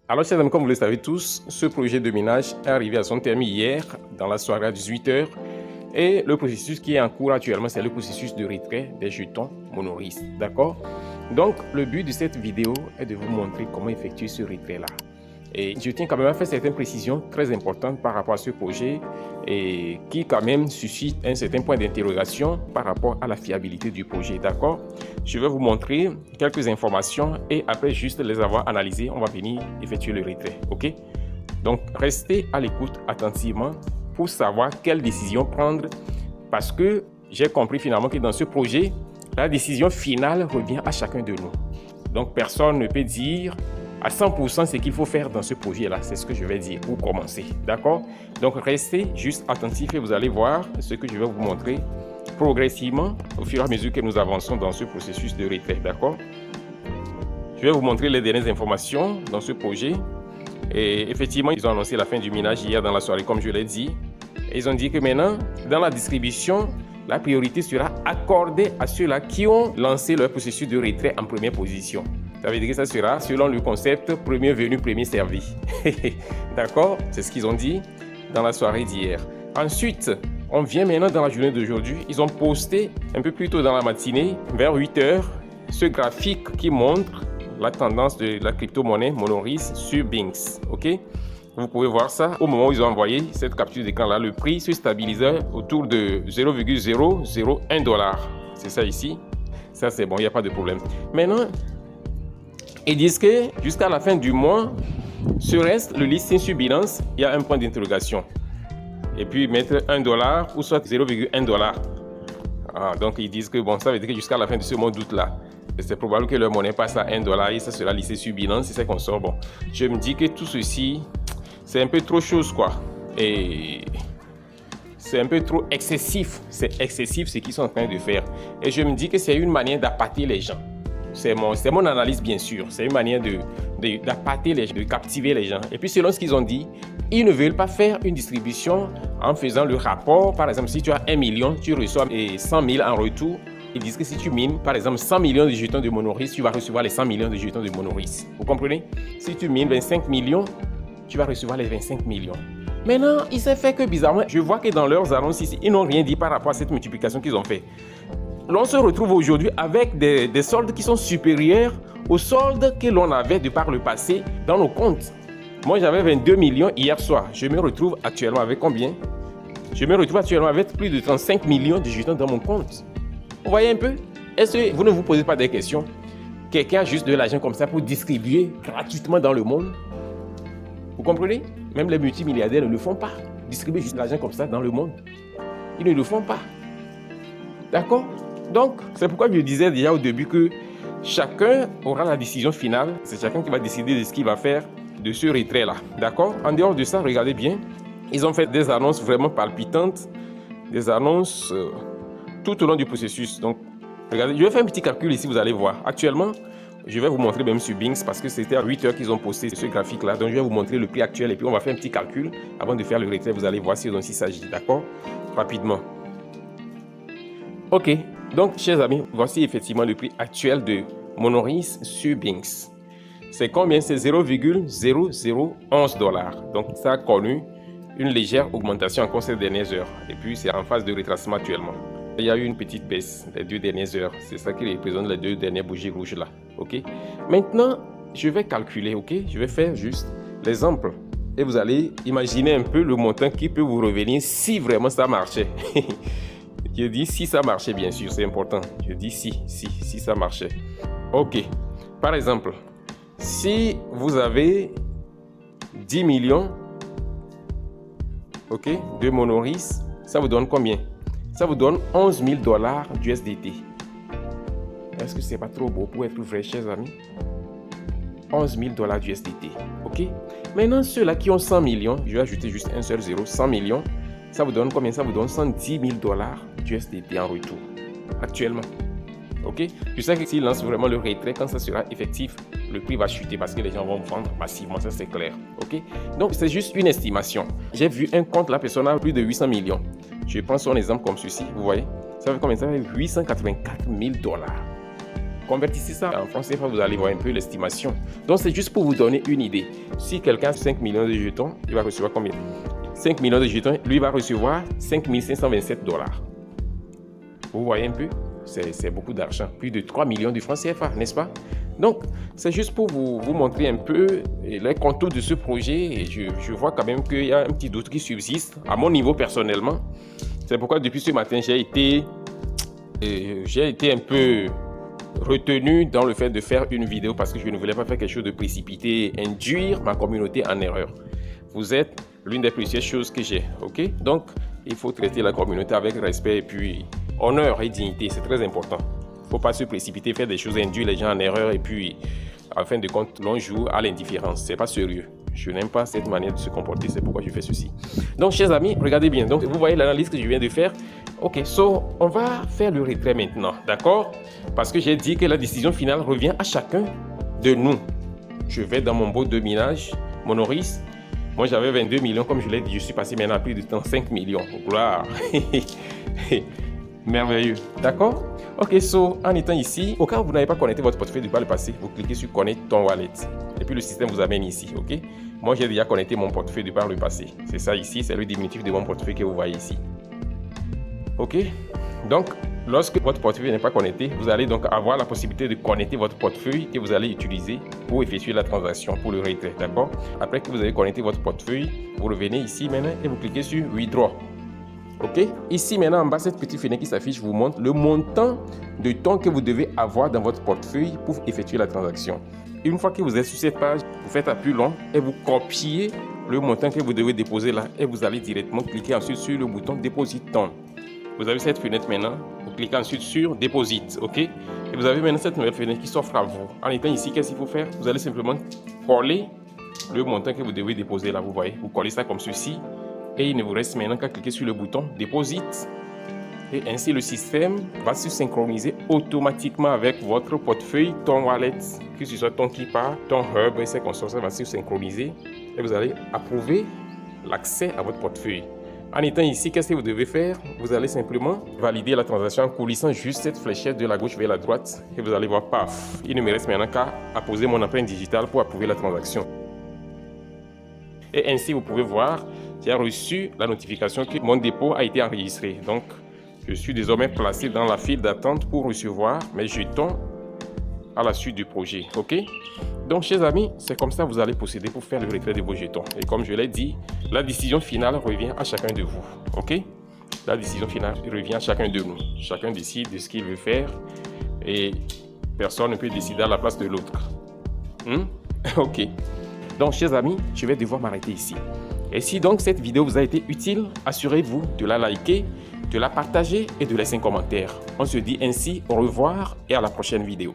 Alors, chers amis, comme vous le savez tous, ce projet de minage est arrivé à son terme hier, dans la soirée à 18h. Et le processus qui est en cours actuellement, c'est le processus de retrait des jetons Monoris. D'accord? Donc, le but de cette vidéo est de vous montrer comment effectuer ce retrait-là. Et je tiens quand même à faire certaines précisions très importantes par rapport à ce projet et qui quand même suscite un certain point d'interrogation par rapport à la fiabilité du projet, d'accord? Je vais vous montrer quelques informations et après juste les avoir analysées, on va venir effectuer le retrait, ok? Donc, restez à l'écoute attentivement pour savoir quelle décision prendre parce que j'ai compris finalement que dans ce projet, la décision finale revient à chacun de nous. Donc, personne ne peut dire à 100% ce qu'il faut faire dans ce projet-là. C'est ce que je vais dire pour commencer. D'accord? Donc, restez juste attentifs et vous allez voir ce que je vais vous montrer progressivement au fur et à mesure que nous avançons dans ce processus de retrait. D'accord? Je vais vous montrer les dernières informations dans ce projet. Et effectivement, ils ont annoncé la fin du minage hier dans la soirée, comme je l'ai dit. Et ils ont dit que maintenant, dans la distribution, la priorité sera accordée à ceux-là qui ont lancé leur processus de retrait en première position. Ça veut dire que ça sera selon le concept premier venu, premier servi. D'accord? C'est ce qu'ils ont dit dans la soirée d'hier. Ensuite, on vient maintenant dans la journée d'aujourd'hui. Ils ont posté un peu plus tôt dans la matinée, vers 8h, ce graphique qui montre la tendance de la crypto-monnaie Monoris sur Binance. OK? Vous pouvez voir ça. Au moment où ils ont envoyé cette capture d'écran-là, le prix se stabilisait autour de 0,001 $. C'est ça ici. Ça, c'est bon, il n'y a pas de problème. Maintenant, ils disent que jusqu'à la fin du mois, ce reste, le listing sur Binance, il y a un point d'interrogation. Et puis mettre 1 $ ou soit 0,1 $. Donc ils disent que bon, ça veut dire que jusqu'à la fin de ce mois d'août-là, c'est probable que leur monnaie passe à 1 $ et ça sera listé sur Binance, c'est ça qu'on sort. Bon, je me dis que tout ceci, c'est un peu trop chose, quoi. Et c'est un peu trop excessif. C'est excessif ce qu'ils sont en train de faire. Et je me dis que c'est une manière d'appâter les gens. C'est mon analyse, bien sûr. C'est une manière d'appâter les gens, de captiver les gens. Et puis, selon ce qu'ils ont dit, ils ne veulent pas faire une distribution en faisant le rapport. Par exemple, si tu as 1 million, tu reçois 100 000 en retour. Ils disent que si tu mines, par exemple, 100 millions de jetons de Monoris, tu vas recevoir les 100 millions de jetons de Monoris. Vous comprenez? Si tu mines 25 millions, tu vas recevoir les 25 millions. Maintenant, il s'est fait que bizarrement, je vois que dans leurs annonces ici, ils n'ont rien dit par rapport à cette multiplication qu'ils ont fait. L'on se retrouve aujourd'hui avec des soldes qui sont supérieurs aux soldes que l'on avait de par le passé dans nos comptes. Moi, j'avais 22 millions hier soir. Je me retrouve actuellement avec combien? Je me retrouve actuellement avec plus de 35 millions de jetons dans mon compte. Vous voyez un peu? Est-ce que vous ne vous posez pas des questions? Quelqu'un a juste de l'argent comme ça pour distribuer gratuitement dans le monde? Vous comprenez? Même les multimilliardaires ne le font pas. Distribuer juste de l'argent comme ça dans le monde. Ils ne le font pas. D'accord? Donc, c'est pourquoi je disais déjà au début que chacun aura la décision finale. C'est chacun qui va décider de ce qu'il va faire de ce retrait-là. D'accord? En dehors de ça, regardez bien. Ils ont fait des annonces vraiment palpitantes. Des annonces tout au long du processus. Donc, regardez, je vais faire un petit calcul ici, vous allez voir. Actuellement, je vais vous montrer même sur Binance parce que c'était à 8h qu'ils ont posté ce graphique-là. Donc, je vais vous montrer le prix actuel et puis on va faire un petit calcul avant de faire le retrait. Vous allez voir ce dont il s'agit. D'accord? Rapidement. Ok. Donc, chers amis, voici effectivement le prix actuel de Monoris sur Binance. C'est combien? C'est 0,0011 $. Donc, ça a connu une légère augmentation encore ces dernières heures. Et puis, c'est en phase de retracement actuellement. Il y a eu une petite baisse les 2 dernières heures. C'est ça qui représente les 2 dernières bougies rouges là. Ok? Maintenant, je vais calculer. Ok? Je vais faire juste l'exemple. Et vous allez imaginer un peu le montant qui peut vous revenir si vraiment ça marchait. Je dis si ça marchait, bien sûr, c'est important. Je dis si ça marchait. Ok. Par exemple, si vous avez 10 millions, ok, de Monoris, ça vous donne combien? Ça vous donne 11 000 $ d'USDT. Est-ce que c'est pas trop beau pour être vrai, chers amis? 11 000 $ d'USDT. Ok? Maintenant, ceux-là qui ont 100 millions, je vais ajouter juste un seul zéro, 100 millions. Ça vous donne combien? Ça vous donne 110 000 $ d'USDT en retour, actuellement. Ok? Je sais que s'ils lancent vraiment le retrait, quand ça sera effectif, le prix va chuter parce que les gens vont vendre massivement, ça c'est clair. Ok? Donc, c'est juste une estimation. J'ai vu un compte, la personne a plus de 800 millions. Je prends son exemple comme ceci, vous voyez? Ça fait combien? Ça fait 884 000 $. Convertissez ça en francs CFA, vous allez voir un peu l'estimation. Donc, c'est juste pour vous donner une idée. Si quelqu'un a 5 millions de jetons, il va recevoir combien? 5 millions de jetons, lui va recevoir 5 527 $. Vous voyez un peu? C'est beaucoup d'argent. Plus de 3 millions de francs CFA, n'est-ce pas? Donc, c'est juste pour vous montrer un peu les contours de ce projet. Et je vois quand même qu'il y a un petit doute qui subsiste, à mon niveau personnellement. C'est pourquoi depuis ce matin, j'ai été un peu retenu dans le fait de faire une vidéo parce que je ne voulais pas faire quelque chose de précipité et induire ma communauté en erreur. Vous êtes l'une des précieuses choses que j'ai, ok? Donc, il faut traiter la communauté avec respect et puis honneur et dignité, c'est très important. Il ne faut pas se précipiter, faire des choses, induire les gens en erreur et puis, en fin de compte, l'on joue à l'indifférence. C'est pas sérieux. Je n'aime pas cette manière de se comporter, c'est pourquoi je fais ceci. Donc, chers amis, regardez bien. Donc, vous voyez l'analyse que je viens de faire. Ok, on va faire le retrait maintenant, d'accord? Parce que j'ai dit que la décision finale revient à chacun de nous. Je vais dans mon boat de minage, Monoris. Moi, j'avais 22 millions, comme je l'ai dit, je suis passé maintenant à plus de 35 millions. Gloire! Merveilleux, d'accord? Ok, en étant ici, au cas où vous n'avez pas connecté votre portefeuille par le passé, vous cliquez sur Connect ton wallet. Et puis le système vous amène ici, ok? Moi, j'ai déjà connecté mon portefeuille par le passé. C'est ça ici, c'est le diminutif de mon portefeuille que vous voyez ici. Ok? Donc, lorsque votre portefeuille n'est pas connecté, vous allez donc avoir la possibilité de connecter votre portefeuille que vous allez utiliser pour effectuer la transaction, pour le retrait, d'accord? Après que vous avez connecté votre portefeuille, vous revenez ici maintenant et vous cliquez sur Withdraw. Ok, ici maintenant en bas, cette petite fenêtre qui s'affiche vous montre le montant de temps que vous devez avoir dans votre portefeuille pour effectuer la transaction. Et une fois que vous êtes sur cette page, vous faites appui long et vous copiez le montant que vous devez déposer là et vous allez directement cliquer ensuite sur le bouton Deposit Ton. Vous avez cette fenêtre maintenant, vous cliquez ensuite sur Deposit, ok? Et vous avez maintenant cette nouvelle fenêtre qui s'offre à vous. En étant ici, qu'est-ce qu'il faut faire? Vous allez simplement coller le montant que vous devez déposer là, vous voyez? Vous collez ça comme ceci. Et il ne vous reste maintenant qu'à cliquer sur le bouton Deposit. Et ainsi, le système va se synchroniser automatiquement avec votre portefeuille, ton wallet, que ce soit ton Keepa, ton Hub, et ces consorts, ça va se synchroniser. Et vous allez approuver l'accès à votre portefeuille. En étant ici, qu'est-ce que vous devez faire? Vous allez simplement valider la transaction en coulissant juste cette fléchette de la gauche vers la droite. Et vous allez voir, paf, il ne me reste maintenant qu'à apposer mon empreinte digitale pour approuver la transaction. Et ainsi, vous pouvez voir, j'ai reçu la notification que mon dépôt a été enregistré. Donc, je suis désormais placé dans la file d'attente pour recevoir mes jetons à la suite du projet. Ok? Donc, chers amis, c'est comme ça que vous allez procéder pour faire le retrait de vos jetons. Et comme je l'ai dit, la décision finale revient à chacun de vous. Ok? La décision finale revient à chacun de nous. Chacun décide de ce qu'il veut faire et personne ne peut décider à la place de l'autre. Ok. Donc, chers amis, je vais devoir m'arrêter ici. Et si donc cette vidéo vous a été utile, assurez-vous de la liker, de la partager et de laisser un commentaire. On se dit ainsi au revoir et à la prochaine vidéo.